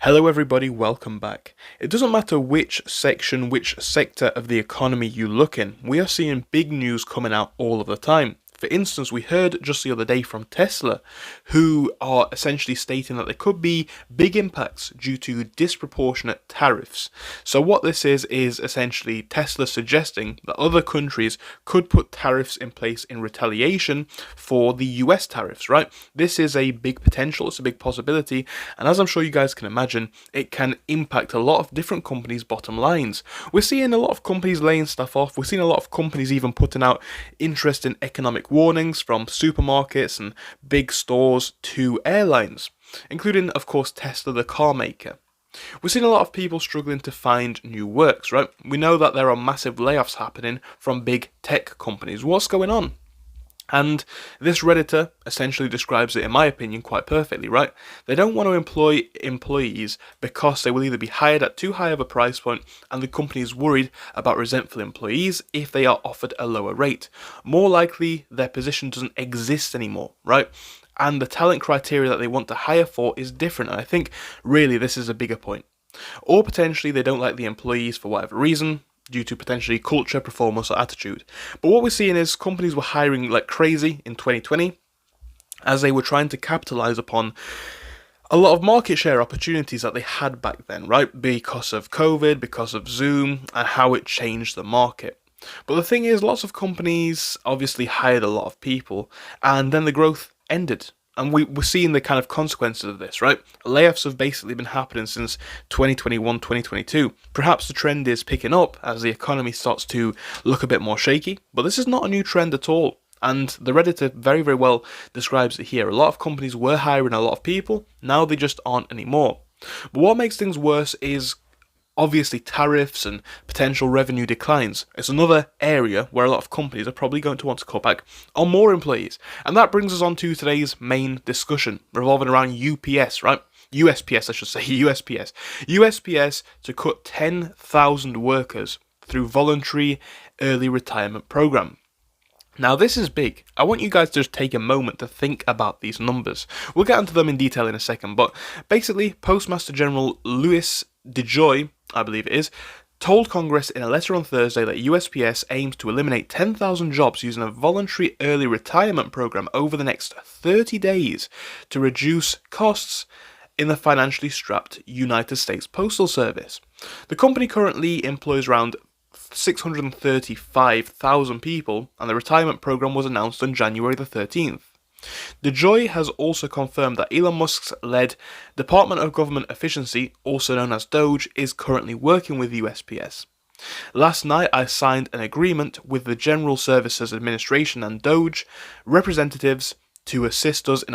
Hello everybody, welcome back. It doesn't matter which section, which sector of the economy you look in, we are seeing big news coming out all of the time. For instance, we heard just the other day from Tesla, who are essentially stating that there could be big impacts due to disproportionate tariffs. So what this is essentially Tesla suggesting that other countries could put tariffs in place in retaliation for the US tariffs, right? This is a big potential, it's a big possibility, and as I'm sure you guys can imagine, it can impact a lot of different companies' bottom lines. We're seeing a lot of companies laying stuff off, we're seeing a lot of companies even putting out interesting economic warnings, from supermarkets and big stores to airlines, including of course Tesla, the car maker. We're seeing a lot of people struggling to find new works, right? We know that there are massive layoffs happening from big tech companies. What's going on? And this Redditor essentially describes it, in my opinion, quite perfectly, right? They don't want to employ employees because they will either be hired at too high of a price point and the company is worried about resentful employees if they are offered a lower rate. More likely, their position doesn't exist anymore, right? And the talent criteria that they want to hire for is different, and I think really this is a bigger point. Or potentially they don't like the employees for whatever reason, due to potentially culture, performance, or attitude. But what we're seeing is companies were hiring like crazy in 2020 as they were trying to capitalize upon a lot of market share opportunities that they had back then, right? Because of COVID, because of Zoom, and how it changed the market. But the thing is, lots of companies obviously hired a lot of people, and then the growth ended. And we're seeing the kind of consequences of this, right? Layoffs have basically been happening since 2021, 2022. Perhaps the trend is picking up as the economy starts to look a bit more shaky, but this is not a new trend at all. And the Redditor very, very well describes it here. A lot of companies were hiring a lot of people, now they just aren't anymore. But what makes things worse is obviously tariffs and potential revenue declines. It's another area where a lot of companies are probably going to want to cut back on more employees. And that brings us on to today's main discussion, revolving around UPS, right? USPS, I should say, USPS. USPS to cut 10,000 workers through voluntary early retirement program. Now this is big. I want you guys to just take a moment to think about these numbers. We'll get into them in detail in a second, but basically Postmaster General Louis DeJoy, I believe it is, told Congress in a letter on Thursday that USPS aims to eliminate 10,000 jobs using a voluntary early retirement program over the next 30 days to reduce costs in the financially strapped United States Postal Service. The company currently employs around 635,000 people, and the retirement program was announced on January the 13th. DeJoy has also confirmed that Elon Musk's led Department of Government Efficiency, also known as DOGE, is currently working with USPS. Last night I signed an agreement with the General Services Administration and DOGE representatives to assist us in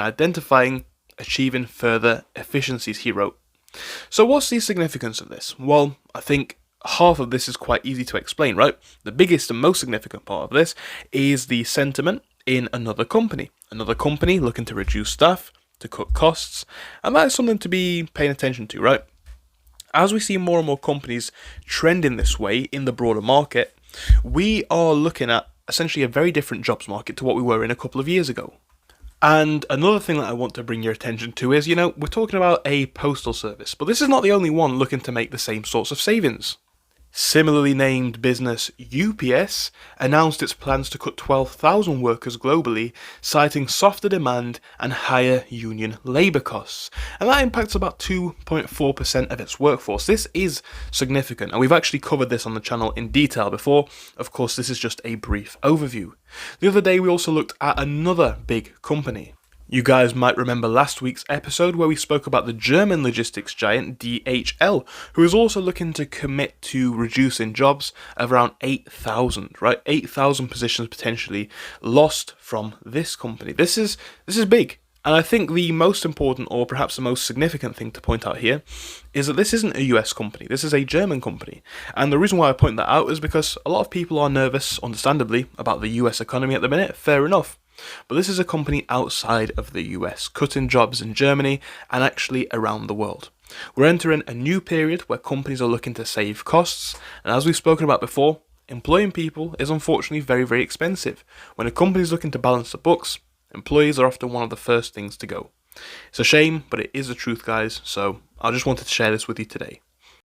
achieving further efficiencies, he wrote. So what's the significance of this? Well, I think half of this is quite easy to explain, right? The biggest and most significant part of this is the sentiment in another company looking to reduce staff, to cut costs, and that is something to be paying attention to, right? As we see more and more companies trending this way in the broader market, we are looking at essentially a very different jobs market to what we were in a couple of years ago. And another thing that I want to bring your attention to is, we're talking about a postal service, but this is not the only one looking to make the same sorts of savings. Similarly named business UPS announced its plans to cut 12,000 workers globally, citing softer demand and higher union labour costs. And that impacts about 2.4% of its workforce. This is significant, and we've actually covered this on the channel in detail before. Of course, this is just a brief overview. The other day we also looked at another big company. You guys might remember last week's episode where we spoke about the German logistics giant DHL, who is also looking to commit to reducing jobs of around 8,000, right? 8,000 positions potentially lost from this company. This is big. And I think the most important, or perhaps the most significant thing to point out here, is that this isn't a US company, this is a German company. And the reason why I point that out is because a lot of people are nervous, understandably, about the US economy at the minute, fair enough. But this is a company outside of the US, cutting jobs in Germany and actually around the world. We're entering a new period where companies are looking to save costs, and as we've spoken about before, employing people is unfortunately very, very expensive. When a company is looking to balance the books, employees are often one of the first things to go. It's a shame, but it is the truth, guys, so I just wanted to share this with you today.